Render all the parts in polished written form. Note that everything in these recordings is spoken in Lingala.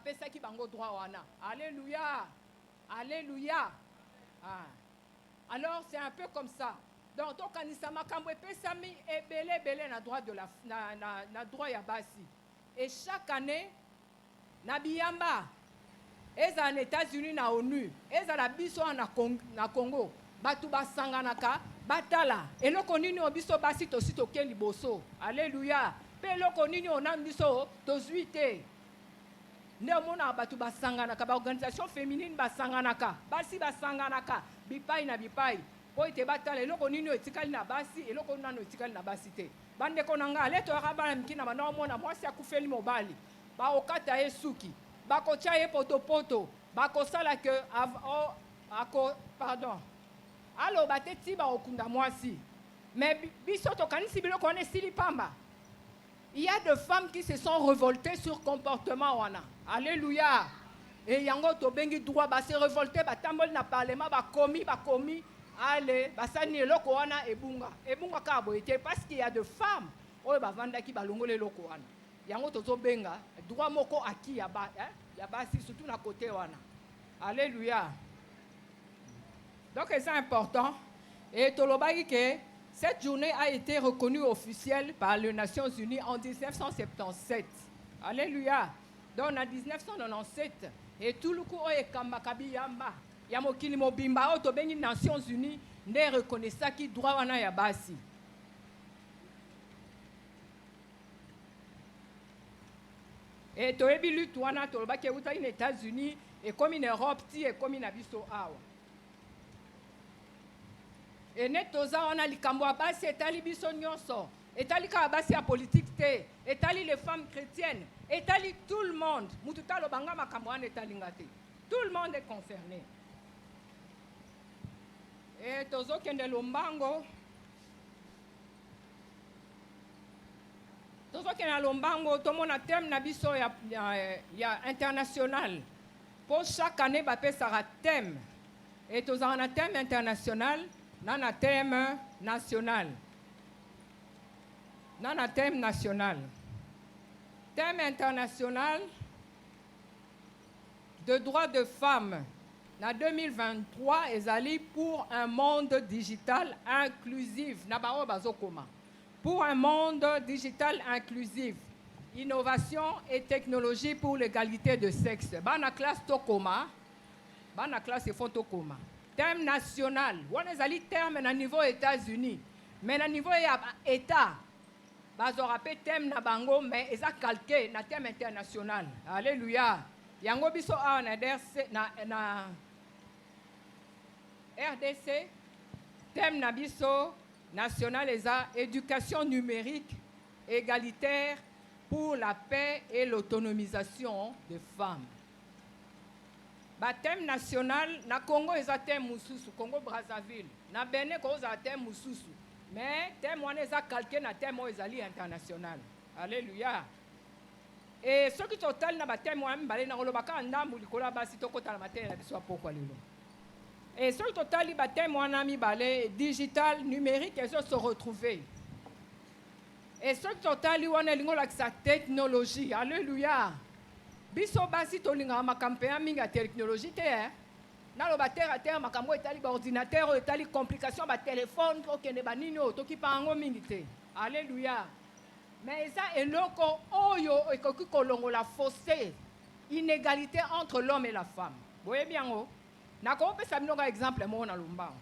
bapesaki bango droit wana. Alléluia. Alléluia. Ah. Alors c'est un peu comme ça. Donc tokanisa makambo epesami ebele na droit de na droit ya basi. Et chaque année na biyamba eza na États-Unis na ONU, eza la biso na Congo, batu basanganaka batala eloko nini obiso basi tosi toke liboso. Alléluia. Pe eloko nini ona biso tozwi te. Nde omona batu basanganaka, ba organisation féminine basanganaka, basi basanganaka, bipai na bipai. Po ete batala eloko nini etikali na basi, eloko nani etikali na basi te. Bande konanga leto akabana mkina bana omona mwasi akufeli mobali. Ba okata ye suki, ba kocha ye poto, ba kosala ke pardon. Alo bateti ba okunda mwasi. Mais biso to kanisi biloko wana esili pamba. Il y a des femmes qui se sont révoltées sur comportement wana. Alléluia. Et yango to bengi droit ba se révolter ba tambol na parlement ba komi allez basani eloko wana ebunga ka boyete parce qu'il y a des femmes oyo ba vanda ki balongole eloko wana. Yango to benga droit moko aki ya ba ya basi surtout na côté wana. Alléluia. Donc c'est important et tolobaki que cette journée a été reconnue officielle par les Nations Unies en 1977. Alléluia. Donc en 1997, et tout le coup oye kambakabi yamba, yamokili mobimba oto bengi Nations Unies ne reconnaissa ki droit wana ya basi. Et toyebi lutte wana tolobaki uta in États-Unis et comme en Europe ti et comme na biso awa. Et netoza wana likambo abasi etali biso nyonso, etali ka abasi ya politique te, etali les femmes chrétiennes, etali tout le monde. Mututa lobanga makambo wana etali ngate. Tout le monde est concerné. Et tozo kende lombango. Tozo kende lombango tomona thème na biso ya international. Pour chaque année bapé sera thème. Et tozo na thème international. Nana thème national. Nana thème national. Thème international de droits de femmes. En 2023, ezali pour un monde digital inclusif. Nabao bazokoma. Pour un monde digital inclusif. Innovation et technologie pour l'égalité de sexe. Bana classe tokoma. Bana classe fotokoma. Thème national. On a des termes à niveau États-Unis. Mais à niveau État, ils ont rappelé thème na bango, mais ils ont calqué na thème international. Alléluia. Yango biso a na RDC, thème na biso national eza éducation numérique égalitaire pour la paix et l'autonomisation des femmes. Ba thème national na Congo eza thème mususu, Congo Brazzaville. Na Benin ko eza thème mususu. Mais thème wana eza calqué na thème ezali international. Alléluia. Et ce qui total na ba thème wana mbale na kolobaka ndambu likola basi tokota na matériel biso apoko lelo. Et ce qui total ba thème wana mibale digital numérique et se retrouver. Et ce qui total wana lingo la sa technologie. Alléluia. Biso basi tolinga makampe minga technologie te na lo batera terre makambo etali ba ordinateur etali complication ba téléphone ko kende ba nini o toki pa ngo mingi te. Alléluia. Mais ça eloko oyo ekoki kolongola fossé inégalité entre l'homme et la femme. Boye bien o na ko pesa bino ka exemple mo na lumba.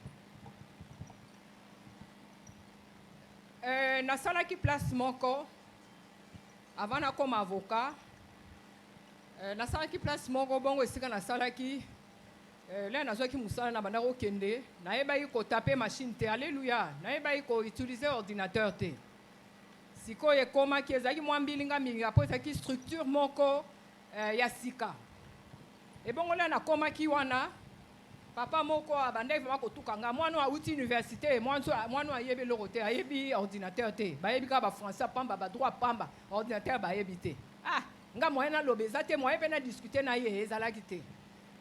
Na sala ki place moko avant na comme avocat. Na sala ki place moko bongo esika na sala ki là na zo ki musala na banda ko kende na yeba ko taper machine te. Alléluia. Na yeba ko utiliser ordinateur te. Siko ye koma ki ezaki mwambilinga mingi apo ezaki structure moko ya sika. Et bongo là na koma ki wana papa moko abanda vraiment ko tukanga mwana wa uti université mwana wa yebe lorote ayebi ordinateur te. Ba yebi ka ba français pamba ba droit pamba ordinateur ba yebi te. Ah nga moyena lobeza te moyen pe na discuter na ye ezalaki te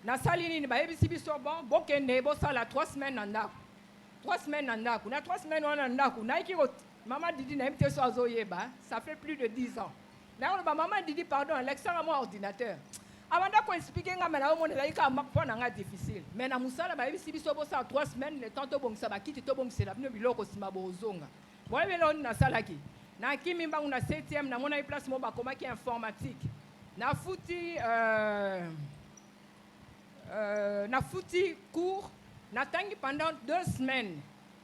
na sali nini ba yebisi biso bon bokende bo sala 3 semaines na ndako 3 semaines na ndako na 3 semaines wana ndako na iki maman Didi na yebite so azoyeba ça fait plus de 10 ans na ba maman Didi pardon l'extra moi ordinateur Avant qu'on explique nga mena o monela ika makpona nga difficile. Mais na musala ba yebisi biso bo sa 3 semaines le temps to bongisa ba kiti to bongisela bino biloko sima bozonga. Boye belo na salaki. Na kimi mbangu na 7e na mona place mo ba komaki informatique. Na futi cours na tangi pendant 2 semaines.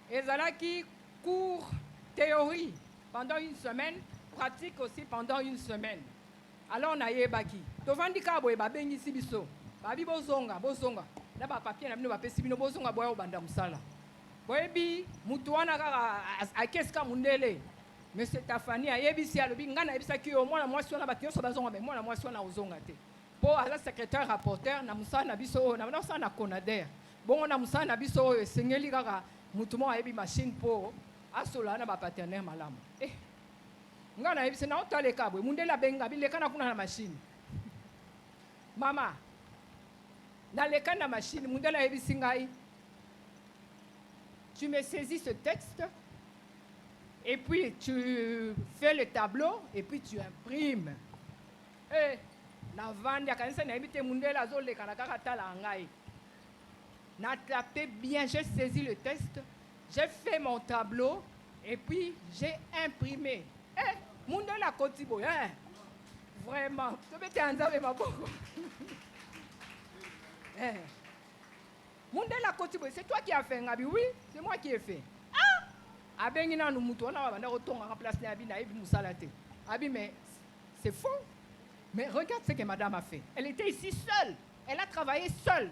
Ezalaki cours théorie pendant 1 semaine, pratique aussi pendant 1 semaine. Alors na yebaki tovandi ka boye babengisi biso babi bozonga na ba papier na bino bapesi bino bozonga boye obanda musala boyebi mutu wana kaka akeska mundele monsieur Tafani ayebisi alobi ngana yebisaki yo mwana mwasi wana bato nyonso bazonga me mwana mwasi wana ozonga te po aza secrétaire rapporteur na musala na biso oyo na musala na Conader bongo na musala na biso oyo esengeli kaka mutu mo ayebi machine po asola na ba partenaire malamu ngana yebisi na otale kabwe mundela benga bileka na kuna na machine mama na leka na machine mundela yebisi ngai tu me saisis ce texte et puis tu fais le tableau et puis tu imprimes na vandi akanisa na yebite mundela zo leka na kaka tala ngai na tapé bien, j'ai saisi le texte, j'ai fait mon tableau et puis j'ai imprimé. Monde la Kotibo, vraiment. Monde la Kotibo, c'est toi qui as fait Ngabi? Oui, c'est moi qui ai fait. Ah! Abengina nous moutons, on a retourné en place Nabi Naïb Moussalate. Abi, mais c'est faux. Mais regarde ce que madame a fait. Elle était ici seule. Elle a travaillé seule.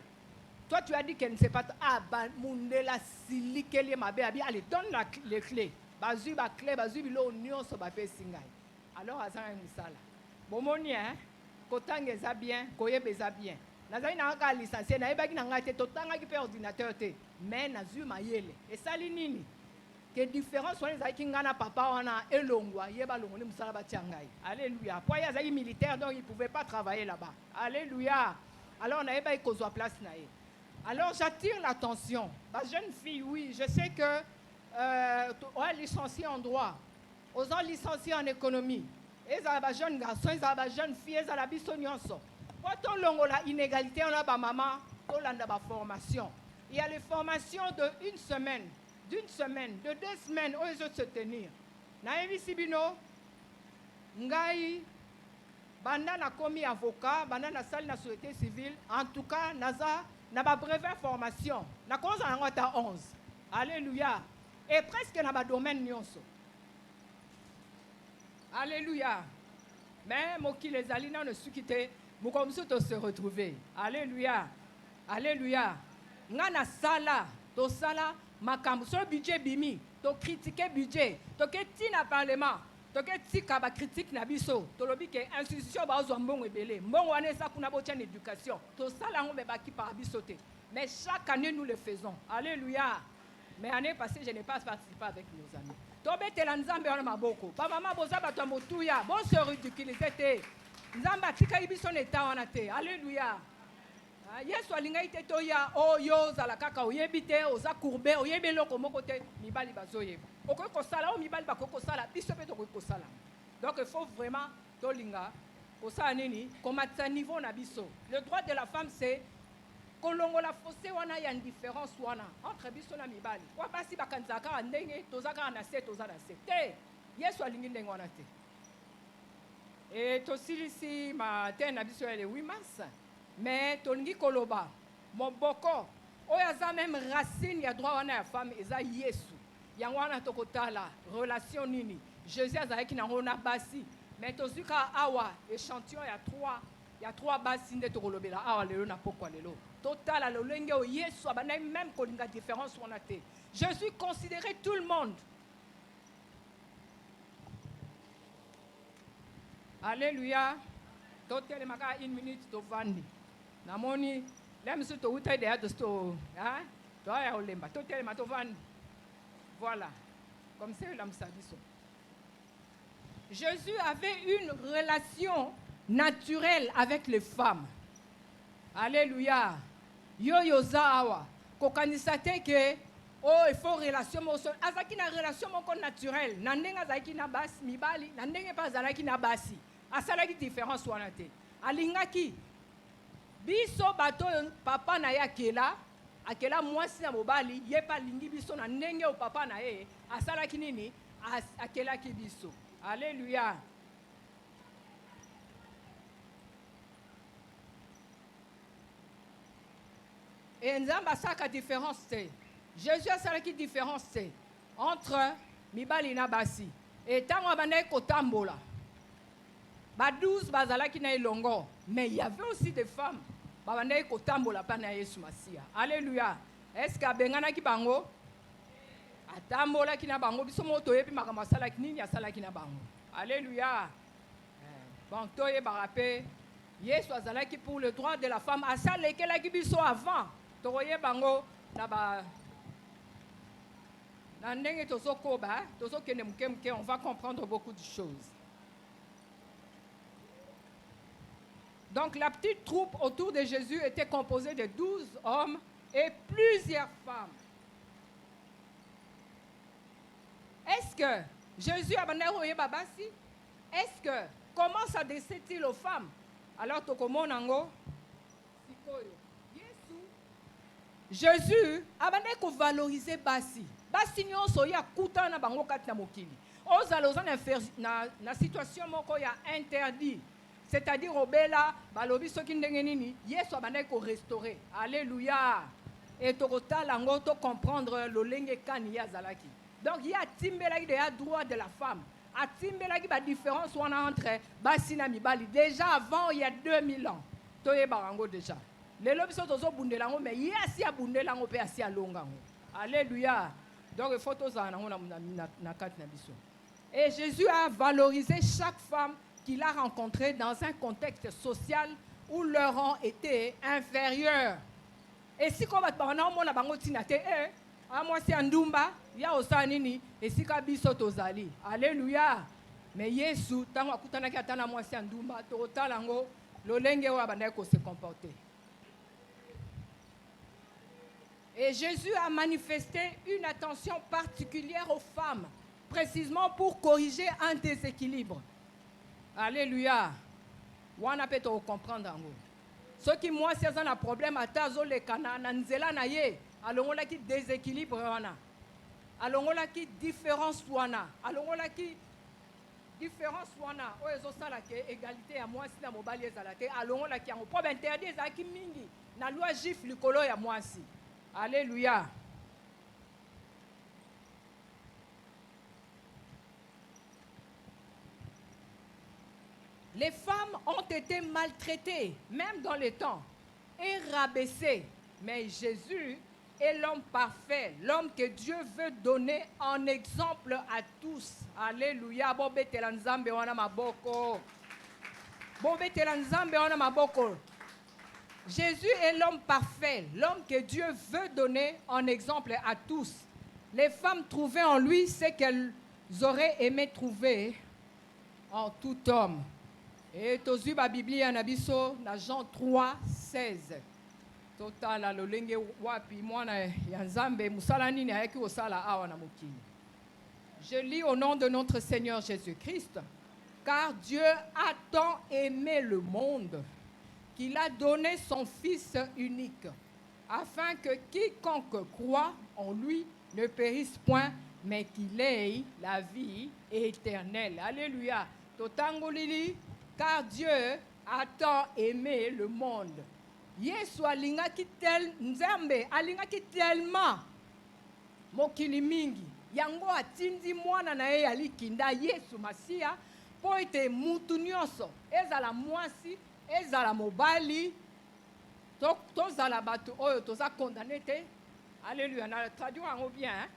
Toi, tu as dit qu'elle ne sait pas. Ah, Mundela Sili Kelly Mabe Abi, allez, donne les clés. Bazu ba clé, bazu bilo union so ba pe singai. Alors azan musala. Bomoni hein, kotange za bien, koyebe za bien. Nazali na ka licencié na ebaki na ngate totanga ki pe ordinateur te. Mais nazu mayele. Et sali nini? Que différence wana ezaki ngana papa wana elongwa yeba longoni musala ba tiangai. Alléluia. Pour ya zaki militaire donc il pouvait pas travailler là-bas. Alléluia. Alors na eba ikozwa place na ye. Alors j'attire l'attention. Ma jeune fille, oui, je sais que on est licencié en droit, on est licencié en économie. Et les jeunes garçons, les jeunes filles, les bisonyonso. Quand on a l'inégalité, on a ma maman, on a la formation. Il y a les formations d'une semaine, de 2 semaines, où ils doivent se tenir. Naïvi Sibino, Ngai, Banda na commis avocat, Banda na salle de la société civile, en tout cas, Naza, na ba brevet formation. Na cause en 11. Alléluia. Et presque dans le domaine nyonso. Alléluia. Mais moi qui les alina ne suis quitté, moi comme ça se retrouver. Alléluia. Alléluia. Ngana sala, to sala makam so budget bimi, to critiquer budget, to ke tina parlement, to ke tika ba critique na biso, to lobi ke institution ba zo mbongo ebele. Mbongo wana sa kuna bo tien éducation. To sala ngo be ba ki par bisote. Mais chaque année nous le faisons. Alléluia. Mais l'année passée, je n'ai pas participé avec nos amis. Tobe te la nzambe wana maboko. Pa mama boza bato motuya, bon se ridiculiser te. Nzamba tika ibiso neta wana te. Alléluia. Yesu alinga ite toya oyo zala kaka oyebite oza courbe oyebe loko moko te mibali bazoyeba. Okoki kosala o mibali bakoki kosala biso pe tokoki kosala. Donc il faut vraiment tolinga kosala nini komatisa niveau na biso. Le droit de la femme c'est kolongo la fossé wana ya différence wana entre biso na mibali kwa basi bakanzaka ndenge tozaka na se tozana se te Yesu alingi ndenge wana te et tosilisi ma te na biso le 8 mars mais tolingi koloba moboko oya za même racine ya droit wana ya femme eza Yesu yango wana tokotala relation nini Jésus azalaki nango na basi mais tozika awa échantillon il y a 3 bases nde tokolobela awa lelo na pokwa lelo total à l'olenge o Yesu abana même kolinga différence on a té. Jésus considérait tout le monde. Alléluia. Totel maka 1 minute to vandi. Namoni lem su to utai de ato sto, hein? To ya olemba. Totel ma to vandi. Voilà. Comme c'est l'homme sabiso. Jésus avait une relation naturelle avec les femmes. Alléluia. Yo zawa. Kokanisa te ke oh il faut relation mo so azaki na relation moko naturelle. Na ndenga azaki na basi mibali, na ndenge pa azalaki na basi. Asalaki différence wana te. Alingaki Biso bato papa na ye akela mwasi na mobali ye pa lingi biso na ndenge o papa na ye asalaki nini akelaki biso. Alléluia. Et nzambe asaka différence te. Jésus asalaki différence te entre mibali na basi. Et tango abandaki kotambola ba 12 bazalaki na elongo, mais il y avait aussi des femmes babandaki kotambola pa na Yesu Masia. Alléluia. Est-ce que abenganaki bango? Atambolaki na bango biso mo toyebi makambo asalaki nini asalaki na bango. Alléluia. Bon toyeba rappé Yesu azalaki pour le droit de la femme asalekelaki biso avant. Toye bango na ba na ndenge tozokoba tozokende muke on va comprendre beaucoup de choses. Donc la petite troupe autour de Jésus était composée de 12 hommes et plusieurs femmes. Est-ce que Jésus a bandé babasi? Est-ce que comment s'adressait-il aux femmes? Alors tokomonango sikoyo Jésus a valoriser basi. Basi nyonso ya kuta na bango kati na mokili. Ozaloza na situation moko ya interdit. C'est-à-dire obela balobi soki ndenge nini Yesu abandaki ko restaurer. Alléluia. Et tokotala ngo to comprendre lolenge kani ya zalaki. Donc il y a timbelaki de droit de la femme. A timbelaki ba différence wana entre basi na mibali déjà avant il y a 2000 ans. Toye barango déjà. Lelo biso tozo bundela ngo mais yasi abundela ngo pe asi alonga ngo. Alléluia. Donc il faut tozana ngo na kati na biso. Et Jésus a valorisé chaque femme qu'il a rencontrée dans un contexte social où leur rang était inférieur. Et si comme on a bango tinate a moi c'est andumba ya osanini et si ka biso tozali. Alléluia. Mais Yesu tango akutana ki atana moi c'est andumba to talango lolenge wa bandai ko se comporter. Et Jésus a manifesté une attention particulière aux femmes, précisément pour corriger un déséquilibre. Alléluia. Wana peut comprendre ngo. Ce qui moi c'est un problème atazo le kana na nzela na ye, alongola ki déséquilibre wana. Alongola ki différence wana. Alongola ki différence wana. O ezo sala ke égalité ya mwasi na mobali ezala te. Alongola ki yango problème interdit ezaki mingi na loi juif likolo ya mwasi. Alléluia. Les femmes ont été maltraitées, même dans les temps, et rabaissées. Mais Jésus est l'homme parfait, l'homme que Dieu veut donner en exemple à tous. Alléluia. Bobetelanzambe wana maboko. Bobetelanzambe wana maboko. Jésus est l'homme parfait, l'homme que Dieu veut donner en exemple à tous. Les femmes trouvaient en lui ce qu'elles auraient aimé trouver en tout homme. Et tozu ba Biblia na biso na Jean 3, 16. Totala lolenge wapi mwana ya Nzambe musala nini ayaki osala awa na mokili. Je lis au nom de notre Seigneur Jésus-Christ, car Dieu a tant aimé le monde qu'il a donné son Fils unique, afin que quiconque croit en lui ne périsse point, mais qu'il ait la vie éternelle. Alléluia. Totangolili, car Dieu a tant aimé le monde. Yesu alingaki nzambe alingaki tellement mokili mingi yango atindi mwana na ye alikinda Yesu Masia po ete mutu nyonso ezala mwasi ezala mobali tozala bato oyo toza condamné te. Alléluia. Na traduit en bien hein?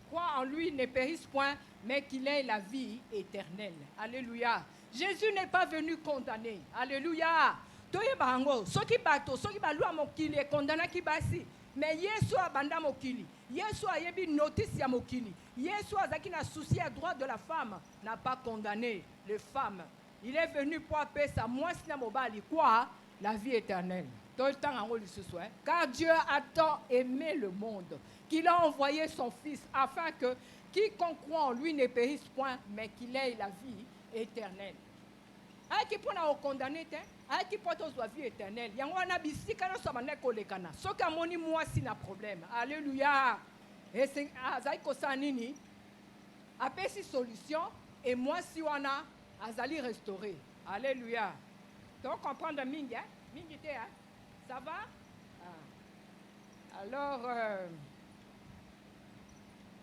Crois en lui ne périsse point mais qu'il ait la vie éternelle. Alléluia. Jésus n'est pas venu condamner. Alléluia. Toyeba hango soki bato soki balua mokili condamna ki basi mais Yesu abanda mokili. Yesu ayebi notice ya mokili. Yesu azaki na souci à droit de la femme n'a pas condamné les femmes. Il est venu pour appeler sa mwasi na mobali quoi la vie éternelle. Car Dieu a tant aimé le monde qu'il a envoyé son Fils afin que quiconque croit en lui ne périsse point mais qu'il ait la vie éternelle. Qui peut nous condamner Qui porte la vie éternelle. Il y a un bisika na somane kolekana. Soki amoni moi si na problème. Alléluia. Et c'est azali kosanini. Apesi solution et moi si wana azali restaurer. Alléluia. Donc comprendre mingi hein? Mingi te hein? Ça va? Alors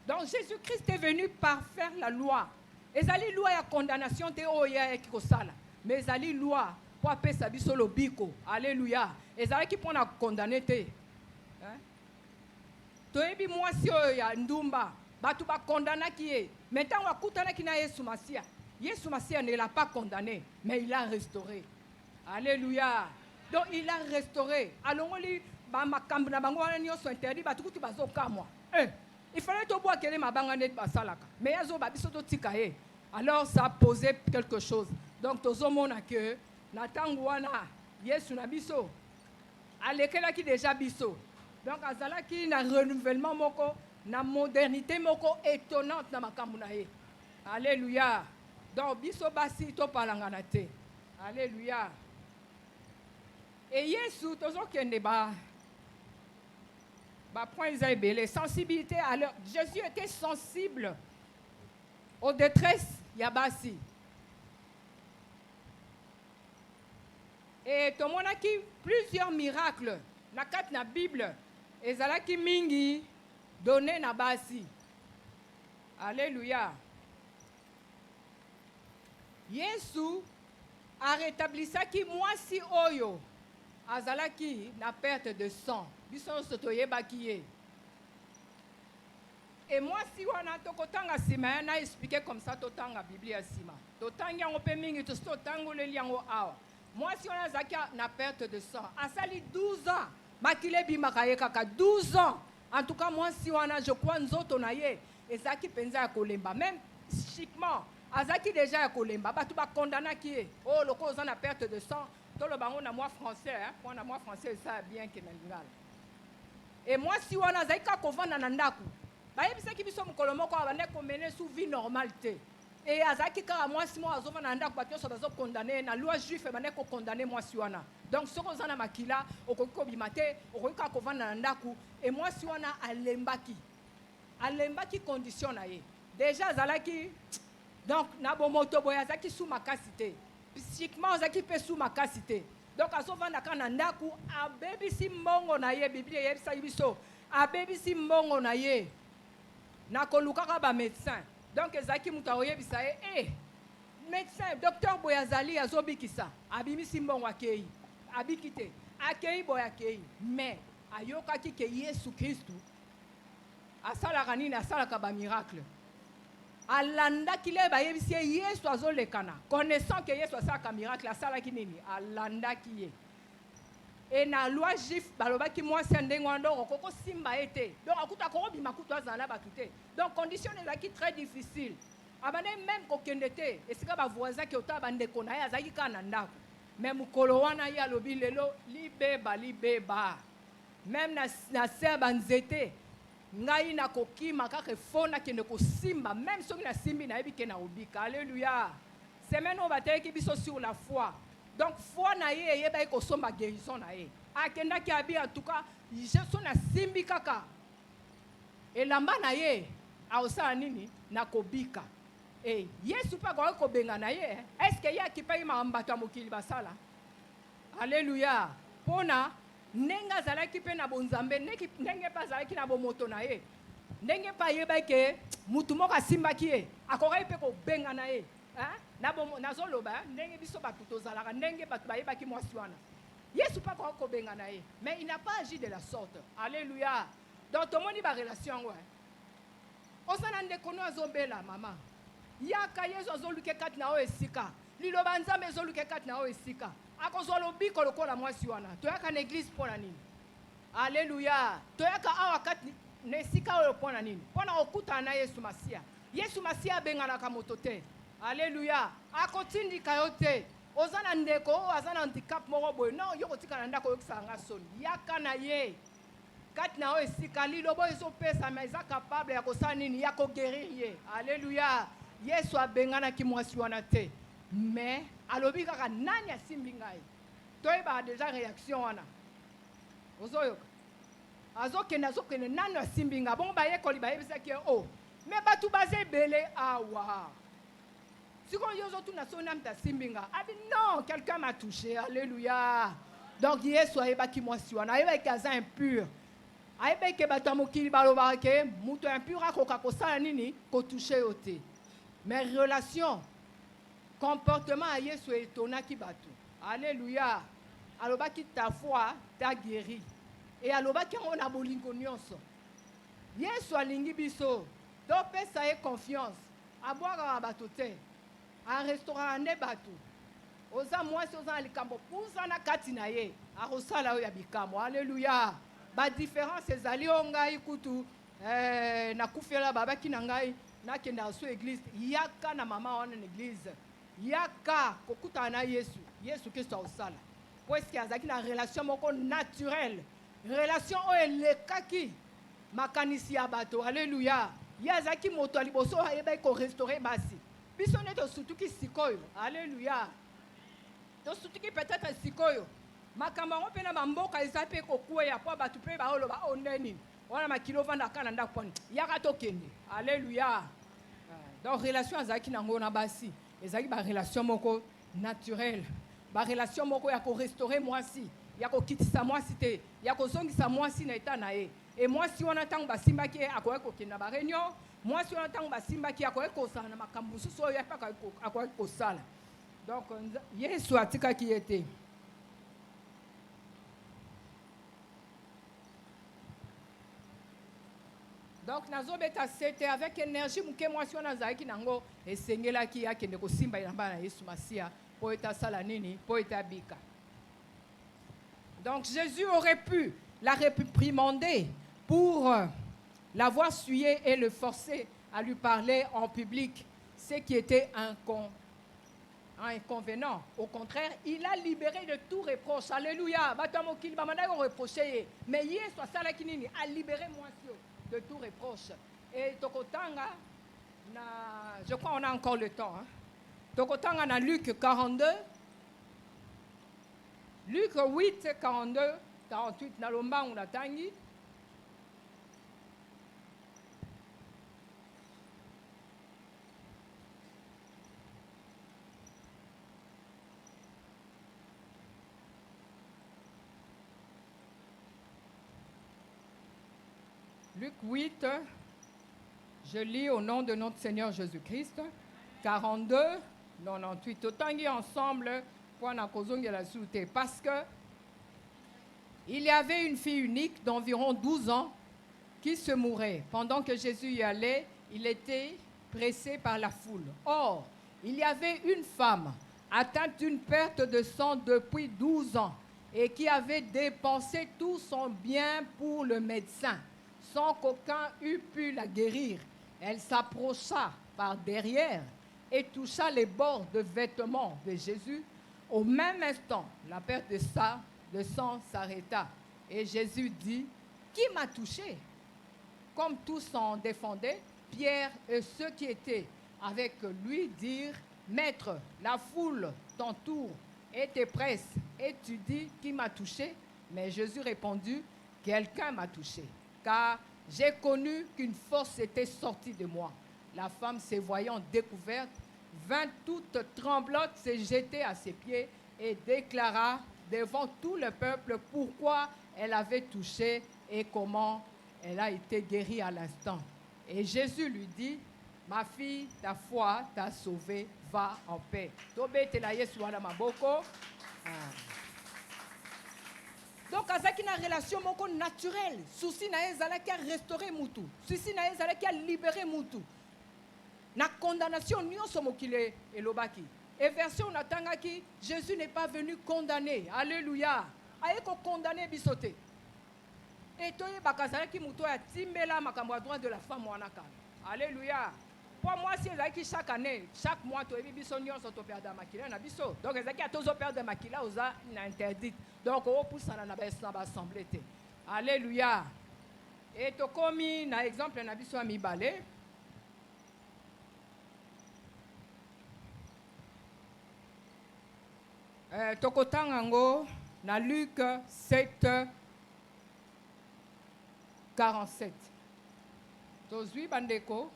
donc Jésus-Christ est venu par faire la loi. Ezali loi ya condamnation te oya ekikosala. Mais ezali loi pour apesa biso lobiko. Alléluia. Ezali qui pona condamner te. Hein? Toyebi mwasi oyo ya ndumba. Batu ba condamna qui est. Maintenant on kutana ki na Yesu Masia. Yesu Masia ne l'a pas condamné, mais il l'a restauré. Alléluia. Donc il l'a restauré. Allons li ba makambo na bango wana nyonso interdit batukuti bazokamwa. Il fallait tout boire qu'elle m'a net basalaka. Mais yazo ba biso to tikaye. Alors ça posait quelque chose. Donc tozo mona que na tangu wana Yesu na biso alekela ki déjà biso. Donc azala ki na renouvellement moko na modernité moko étonnante na makambo na ye. Alléluia. Donc biso basi to palangana te. Alléluia. Et Yesu tozo kende ba point Isabelle, sensibilité à leur. Jésus était sensible aux détresses Yabasi. Et tout le monde a qui plusieurs miracles. Na kat na Bible. Et zala ki mingi donné na basi. Alléluia. Yesu a rétabli ça qui moi si oyo. Azala ki na perte de sang. Bison sotoye bakiye. Et moi si wana tokotanga sima na expliquer comme ça totanga Biblia sima. Totanga ngo pe mingi to totango le liango awa. Moi si wana zakia na perte de sang. Asali 12 ans. Makile bi makaye kaka 12 ans. En tout cas moi si wana je crois nzoto na ye ezaki penza ya kolemba même chiquement azaki déjà ya kolemba batu ba condamna ki oh loko za na perte de sang. Tout le bango na moi français hein. Pour na moi français ça bien que na lingala. Et moi si wana zaika kovanda na ndaku bayebisa ki biso mukolo moko abane ko mener sous vie normalité et azaki ka moi si moi azova na ndaku batyo so bazo condamner na loi juif bane ko condamner moi si wana donc soko zana makila okoki ko bimate okoki ka kovanda na ndaku et moi si wana alembaki condition na ye déjà azalaki donc na bomoto boya azaki sous makasité psychiquement azaki pe sous makasité. Donc, à ce moment-là, quand on a un bébé si mongo na ye, Bible yebisa biso, un bébé si mongo na ye, na kolukaka ba médecin. Donc, ezaki mutaoye bisa médecin, docteur Boyazali azobikisa, abimi si mongo akei, abikite, akei boya akei, mais ayoka ki ke Yesu Christu, asala kanini asala ka ba miracle. Alanda kile ba yebisi Yesu azolekana connaissant que Yesu asaka miracle asala kinini alanda kiye et na loi juif baloba ki moi sendengo ndoko koko simba ete donc akuta ko bima kutu azala batute donc condition ezaki très difficile abane même ko kendete esika ba voisin ki ota bande kona ya zaki kana ndako même mukolo wana ya lobi lelo libeba même na serba nzete ngai na kokima kaka fona kende ko simba même soki na simbi na yebi ke na obika. Alléluia. Semaine on va te biso sur la foi. Donc foi na ye yeba ko somba guérison na ye. Akenda ki abi en tout cas je so na simbi kaka. Et lamba na ye a osala nini na kobika. Eh Yesu pa ko benga na ye. Est-ce que ya ki pa ima mbato mokili basala? Alléluia. Pona nenga zalaki pe na bonzambe ndenge pa zalaki na bomoto na ye ndenge pa yeba ke mutu moko asimbaki ye akokai pe ko benga na ye hein na bomo nazoloba ndenge biso batu tozalaka ndenge batu bayebaki mwasi wana Yesu pa ko benga na ye mais il n'a pas agi de la sorte. Alléluia. Donc tout le monde ba relation ouais osana ndeko no azombela mama yaka Yesu azoluke kati na o esika liloba nzambe azoluke kati na o esika akozwa lobiko lokola mwasi wana toyaka na église pona nini. Alléluia. Toyaka awa kati nesika oyo pona nini pona okuta na Yesu Masia bengana ka moto te. Alléluia. Akotindika yo te ozana ndeko azana handicap moko boy non yo kotika na ndako yokisanga soni yaka na ye kati na o esika lilobo ezopesa mais eza capable ya kosala nini ya koguérir ye. Alléluia. Yesu abengana ki mwasi wana te mais alobi kaka nani asimbi ngai toyeba déjà réaction wana ozoyoka azokende azokende nano asimbinga bongo bayekoli bayebisaki o me bato baza ebele awa sikoyo yo ozotuna so nami tasimbinga abi non quelqu'un m'a touché alléluia donc yesu ayebaki mwasi wana ayebaki aza impur ayebaki bato ya mokili balobaka ke moto impur akoka kosala nini kotouche yo te mais relation comportement ya yesu etonaki bato alléluia alobaki ta foi t'a guéri et alobaki yango na bolingo nyonso yesu alingi biso topesa ye confiance abwakaka bato te arestauraka nde bato oza mwasi oza na likambo pusa na kati na ye akosala oyo ya bikambo alleluya badifférence ezali o ngai kutu nakufela babaki na ngai nakendaka so église yaka na mama wana na église yaka kokutana na yesu kristo akosala po eske azalaki na relation moko naturelle relation oyo elekaki makanisi ya bato alleluya ye azalaki moto ya liboso ayebaki korestaure basi biso nde tosutuki sikoyo alleluya tosutuki peut-être sikoyo makambo yango mpe na bamboka eza mpe kokweya mpo bato mpe baoloba o ndeni wana makilo ovandaka na ndako mponi yaka tokende alleluya donc relation azalaki nango na basi ezalaki barelation moko naturelle barelation moko ya korestaure mwasi ya kokitisa mwasi te ya kozongisa mwasi na eta na ye e mwasi wana ntango basimbaki ye akoki kokende na bareunion mwasi wana ntango basimbaki akoki kosala na makambo mosusu oyo mpe akoki kosala donc yesu atikaki ye te donc nazobeta sete avec énergie moke mwasi wana azalaki nango esengelaki akende kosimba elamba na yesu masiya mpo ete asala nini mpo ete abika. Donc Jésus aurait pu la réprimander pour l'avoir suyé et le forcer à lui parler en public, ce qui était inconvénient. Au contraire, il a libéré de tout reproche. Alléluia. Mais Yesu a libéré moi de tout reproche. Et Tokotanga, je crois qu'on a encore le temps. Tokotanga na Luc 42. Luc 8, 42, 48, Nalomba on tangi. Luc 8, je lis au nom de notre Seigneur Jésus-Christ, 42, 98. Autangi ensemble. Parce que il y avait une fille unique d'environ 12 ans qui se mourait. Pendant que Jésus y allait, il était pressé par la foule. Or, il y avait une femme atteinte d'une perte de sang depuis 12 ans et qui avait dépensé tout son bien pour le médecin, sans qu'aucun eût pu la guérir. Elle s'approcha par derrière et toucha les bords de vêtements de Jésus. Au même instant, la perte de sang s'arrêta. Et Jésus dit, « Qui m'a touché ?» Comme tous s'en défendaient, Pierre et ceux qui étaient avec lui dirent, « Maître, la foule t'entoure et te presse. Et tu dis, « Qui m'a touché ?» Mais Jésus répondit, « Quelqu'un m'a touché, car j'ai connu qu'une force était sortie de moi. » La femme, se voyant découverte, vint toute tremblante se jeter à ses pieds et déclara devant tout le peuple pourquoi elle avait touché et comment elle a été guérie à l'instant. Et Jésus lui dit, « Ma fille, ta foi t'a sauvée, va en paix. » Donc, azaki na relation moko naturelle. Souci na ezalaki a restaurer mutu. Souci na ezalaki a libérer mutu. Na condamnation nyonso mokile elobaki. Et version natangaki, Jésus n'est pas venu condamner. Alléluia. Aye ko condamner bisote. Et toye bakazalaki mutu ya timbela makambo droit de la femme wanaka. Alléluia. Pour moi, si ezalaki chaque année, chaque mois to ebi biso nyonso to perdre makila na biso. Donc ezalaki a tozo perdre makila oza na interdit. Donc o pusana na ba assemblée te. Alléluia. Et to komi na exemple na biso a mibale. Tokotangango na Luc 7, 47. Tozwi bandeko.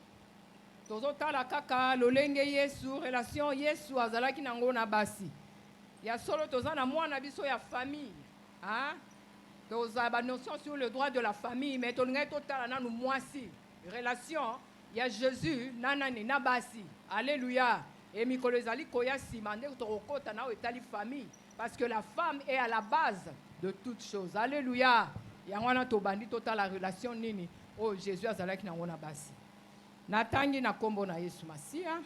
Tozotala kaka lolenge Yesu, relation Yesu azalaki nango na basi. Ya solo tozana mwana biso ya famille. Hein? Tozaba notion sur le droit de la famille, mais tolinga totala nanu mwasi. Relation ya Jésus nanani na basi. Alléluia. Et mikolo ezali koya simande tokota na etali famille parce que la femme est à la base de toutes choses. Alléluia. Ya wana tobandi totala relation nini oh Jésus azalaki nango na basi. Natangi na kombo na Yesu Masia.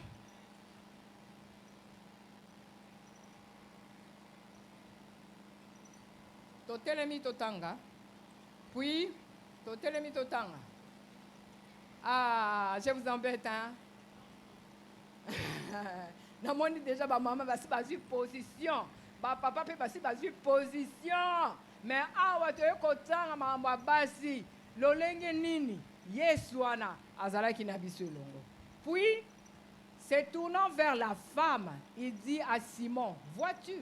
Totelemi totanga. Puis, totelemi totanga. Ah, je vous embête, hein? Namoni déjà ba maman basi bazu position. Ba papa pe basi bazu position. Mais awa to ekotanga mamba basi. Lolenge nini? Yesu wana azalaki na biso longo. Puis, se tournant vers la femme, il dit à Simon, vois-tu,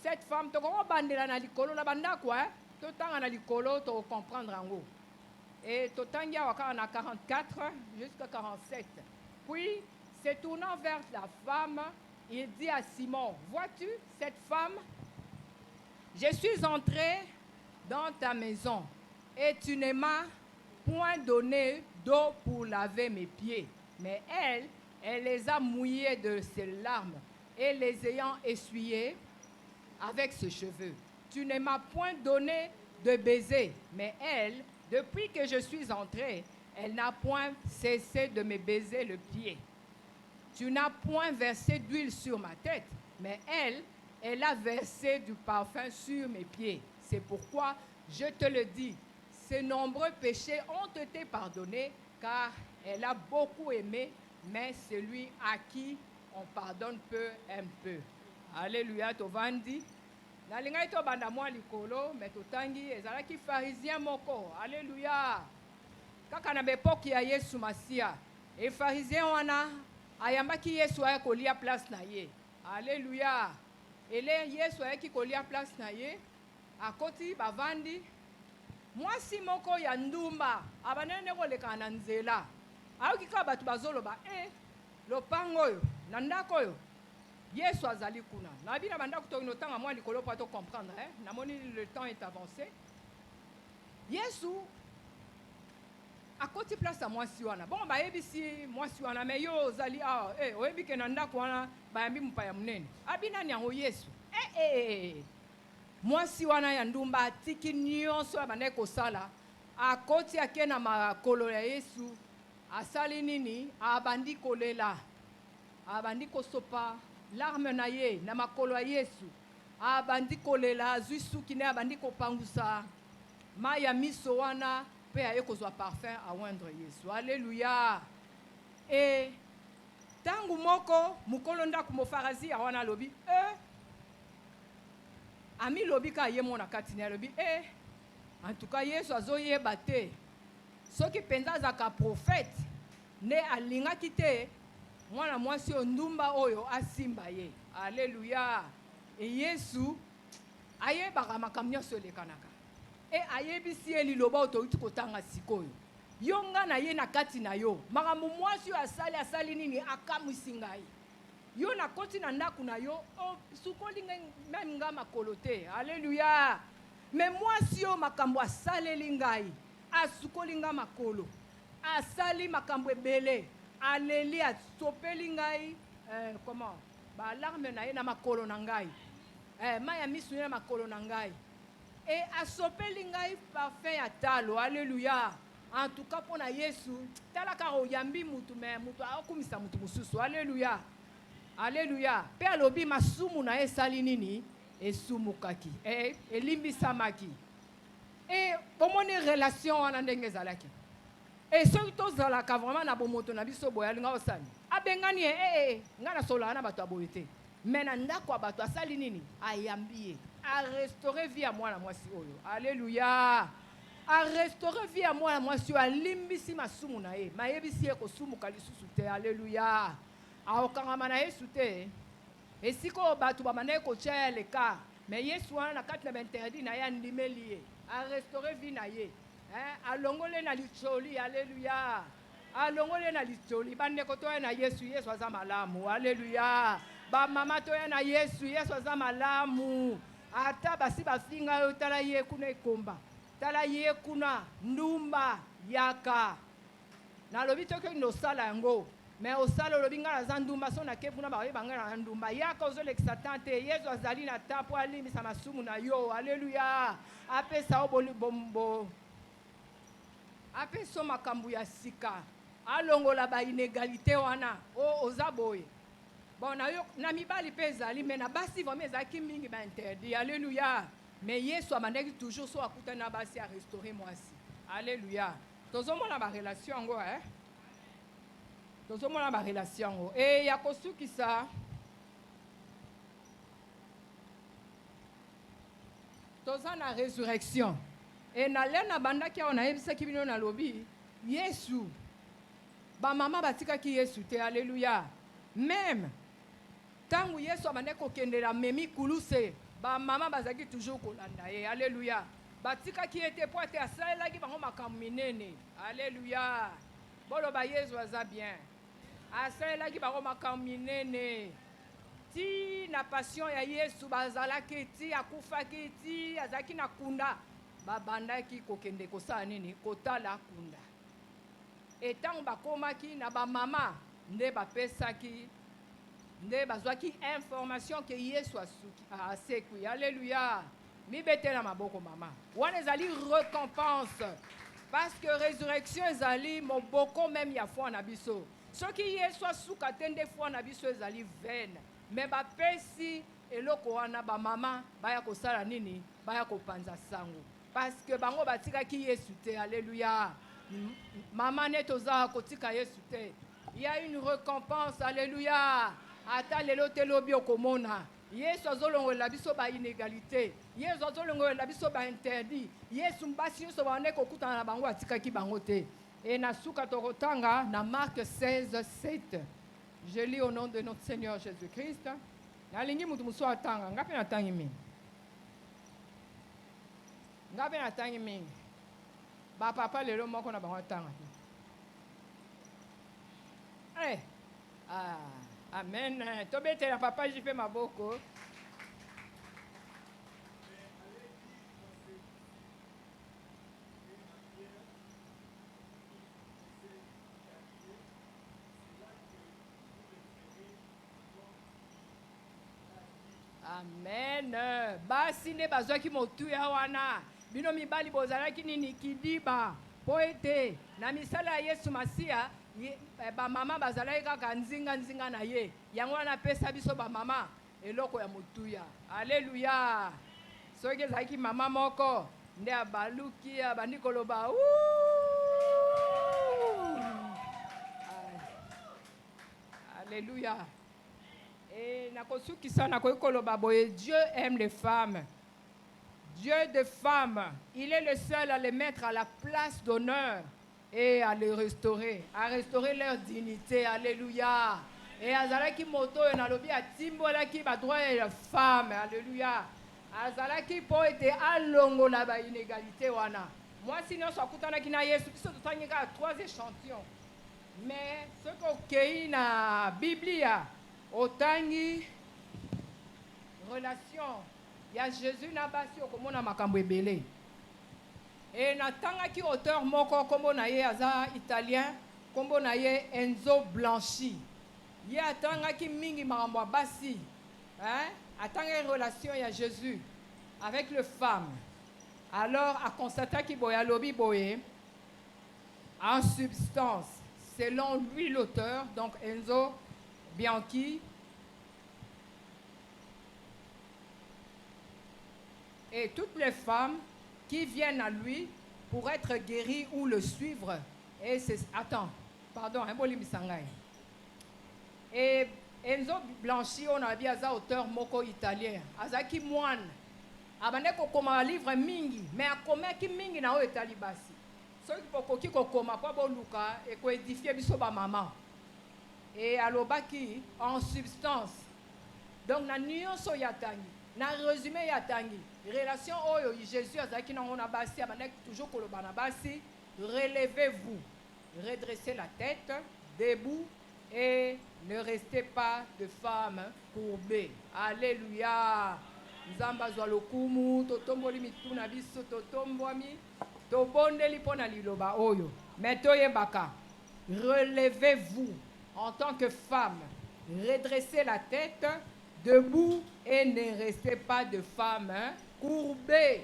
cette femme, tu comprends bandela na likolo la banda quoi? Totanga na likolo to comprendre ango. Et totangia waka na 44 jusqu'à 47. Puis, se tournant vers la femme, il dit à Simon, vois-tu cette femme? Je suis entré dans ta maison et tu ne m'as point donné d'eau pour laver mes pieds. Mais elle les a mouillés de ses larmes et les ayant essuyés avec ses cheveux. Tu ne m'as point donné de baiser. Mais elle, depuis que je suis entrée, elle n'a point cessé de me baiser le pied. Tu n'as point versé d'huile sur ma tête. Mais elle a versé du parfum sur mes pieds. C'est pourquoi je te le dis, ses nombreux péchés ont été pardonnés, car elle a beaucoup aimé, mais celui à qui on pardonne peu aime peu. Alléluia, tovandi. Nalinga ito banda mwa likolo, mais totangi ezalaki pharisien moko. Alléluia. Kaka na bepoki ya Yesu Masia. Et pharisien wana ayambaki Yesu aya kolia place na ye. Alléluia. Ele Yesu aya ki kolia place na ye. Akoti bavandi. Mwasi moko ya ndumba abanene koleka na nzela ayokika bato bazoloba lopango oyo na ndako oyo Yesu azali kuna na bina bandako to notanga mwa likolo pa to comprendre namoni le temps est avancé. Yesu akoti place à mwasi wana bon ba yebisi mwasi wana me yo ozali oyebi ke na ndako wana bayambi mpaya munene abina ni yango Yesu mwasi wana ya ndumba atiki nyonso ya bande kosala akoti ake na makolo ya Yesu asali nini abandi kolela abandi kosopa larme na ye na makolo ya Yesu abandi kolela azwi suki ne abandi kopangusa mai ya miso wana pe aye kozwa parfum awendre Yesu. Alléluia. Et tangu moko mukolo ndako mofarisi awana lobi ami lobi ka ye mona katine lobi en tout cas Yesu azoyeba te soki penza azaka prophète ne alingaki te mwana mwasi ondumba oyo asimba ye. Alléluia. Et Yesu ayebaka makambo nyonso elekanaka ayebisi ye liloba oyo touti kotanga sikoyo yo nga na ye na kati na yo makambo mwasi oyo asali nini akamwisi ngai yo na koti na ndako na yo sukoli même nga makolo te. Alléluia. Mais mwasi oyo makambo asaleli ngai asukoli nga makolo asali makambo ebele aleli asopeli ngai comment ba larme na ye na makolo na ngai maya misu na makolo na ngai asopeli ngai parfum ya talo. Alléluia. En tout cas pour na Yesu talaka oyambi mutu me mutu akumisa mutu mususu. Alléluia. Alléluia. Pe alobi masumu na esali nini esumukaki elimbisamaki bomoni relation wana ndenge ezalaki soki tozalaka vraiment na bomoto na biso boye alinga osali abengani nga na solola na bato aboye te me na ndako ya bato asali nini ayambi ye arestore vie ya mwana mwasi oyo. Alléluia. Arestore vie ya mwana mwasi oyo alimbisi masumu na ye mayebisi ye kosumuka lisusu te. Alléluia. Aokangama na Yesu te Et si ko batu ba mané ko tia le cas, mais Yesu na kati na interdit na ya ndimeli a restaurer vie na ye. A longole na licholi, alléluia. A longole na licholi, bande ko to na Yesu, Yesu aza malamu, alléluia. Ba mama to na Yesu, Yesu aza malamu. Ata basi bafinga yo tala ye kuna ekomba. Tala ye kuna ndumba yaka. Na lobi to ke no sala yango. Mais au sala lobi ngala za ndumba so na ke kuna ba yeba ngala ndumba yaka ozo le satante Yesu azali na tapo alimi sa masumu na yo. Alléluia. Apesa oboli bombo. Apesa makambu ya sika. Alongola ba inégalité wana. O ozaboye. Bon, na mibali pe ezali, mais na basi vraiment ezalaki mingi ba interdit. Alléluia. Mais Yesu amandaki toujours so akuta na basi a restaurer mwasi. Alléluia. Tozomona ba relation ngo tozomona ba relation ngo. Et ya kosukisa toza na résurrection. Et na lena bandaki ona yebisaki bino na lobi Yesu. Ba mama batikaki Yesu te. Alléluia. Même tangu Yesu amane kokendela memi kuluse ba mama bazaki toujours kolanda ye. Alléluia. Batika ki ete poate asalaki bango makambo minene. Alléluia. Bolo ba Yesu aza bien. Asalaki bango makambo minene. Ti na passion ya Yesu bazalaki ti akufaki ti azaki na kunda babandaki kokende kosala nini kotala kunda. Etango bakomaki na ba mama nde bapesaki nde bazwaki information que Yesu asekwi. Alléluia. Mi betela maboko mama. Wana ezali récompense. Parce que résurrection ezali moboko même ya foi na biso. Soki Yesu asuka tende foi na biso ezali vaine. Mais bapesi eloko wana ba mama baya kosala nini? Baya kopanza sango. Parce que bango batikaki Yesu te. Alléluia. Mama netoza kotika Yesu te. Il y a une récompense. Alléluia. Ata lelo telobi okomona Yesu azolongo la biso ba inégalité. Yesu azolongo la biso ba interdit. Yesu mbasi nyonso bane kokutana na bango atikaki bango te. Et na suka tokotanga na Marc 16:7. Je lis au nom de notre Seigneur Jésus-Christ. Na lingi mutu muso atanga ngapi na tangi mingi. Ngapi na tangi mingi. Ba papa lelo moko na bango atanga. Amen. Tobete la papa, j'y fais ma boko. Amen. Basi ne bazwaki motu ya wana. Bino mibali bozalaki nini kidiba. Poete na misala ya Yesu Masia. Ba mama bazalaki kaka nzinga na ye. Yango wana pesa biso ba mama eloko ya motuya. Alléluia. Soki ezalaki mama moko nde abaluki abandi koloba. Alléluia. Et nakosukisa nakoki koloba boye Dieu aime les femmes. Dieu des femmes, il est le seul à les mettre à la place d'honneur et à les restaurer, à restaurer leur dignité. Alléluia. Et azalaki moto na lobi atimbolaki ba droit ya femme. Alléluia. Azalaki po ete alongola ba inégalité wana. Moi sinon so akutana kina Yesu biso totangika 3 échantillons. Mais ce ko kei na Biblia otangi relation ya Jésus na basi okomona makambo ebele. Et natangaki auteur moko kombo na ye aza italien kombo na ye Enzo Blanchi. Ye atangaki mingi makambo basi. Atanga relation ya Jésus avec les femmes. Alors a constaté ki boya lobi boye en substance selon lui l'auteur donc Enzo Bianchi. Et toutes les femmes qui viennent à lui pour être guéries ou le suivre. Et c'est... Attends, pardon, un boli misangai. Et Enzo Blanchi, on a vu un auteur moko italien. Azaki moine. Abane kokoma livre mingi, mais akoma ki mingi na o etali basi. So ki pokoki kokoma kwa boluka et ko édifier biso ba maman. Et alobaki en substance Donc, na nyonso ya tangi, na résumé ya tangi, relation oyo Jésus azaki na ngona basi, abanaki toujours koloba na basi, relevez-vous, redressez la tête, debout, et ne restez pas de femmes courbées. Alléluia. Nzamba zwa lokumu, totomboli mituna biso, totombwami, tobondeli pona liloba oyo. Metoye baka, relevez-vous en tant que femme, redressez la tête, debout, et ne restez pas de femmes courbées.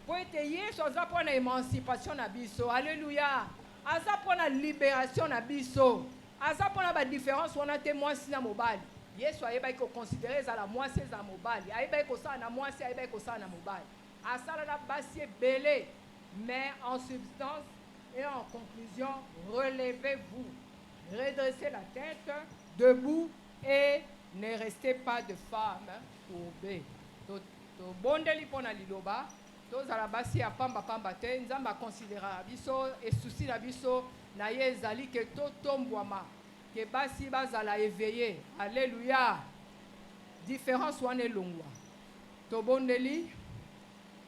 Pour être yesu aza pour la émancipation na biso. Alléluia. Aza pour la libération na biso. Aza pour la différence on a témoin si na mobali. Yesu ayeba ko considérer za la moisi za mobali. Ayeba ko sa na moisi, ayeba ko sa na mobali. Asala la basi belé, mais en substance et en conclusion, relevez-vous. Redressez la tête, debout et ne restez pas de femmes courbées. To bondeli pona liloba. Tozala basi ya pamba pamba te nzamba considéra biso et souci la biso na ye ezali ke totombwama ke basi bazala éveillé. Alléluia. Différence wana elongwa. Tobondeli.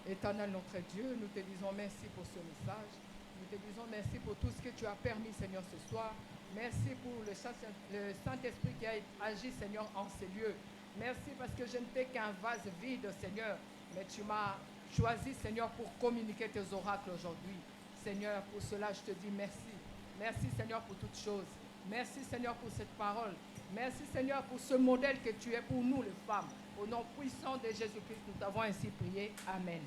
Éternel notre Dieu, nous te disons merci pour ce message. Nous te disons merci pour tout ce que tu as permis, Seigneur, ce soir. Merci pour le Saint-Esprit qui a agi, Seigneur, en ces lieux. Merci parce que je ne t'ai qu'un vase vide, Seigneur, mais tu m'as choisi, Seigneur, pour communiquer tes oracles aujourd'hui. Seigneur, pour cela, je te dis merci. Merci, Seigneur, pour toutes choses. Merci, Seigneur, pour cette parole. Merci, Seigneur, pour ce modèle que tu es pour nous, les femmes. Au nom puissant de Jésus-Christ, nous t'avons ainsi prié. Amen.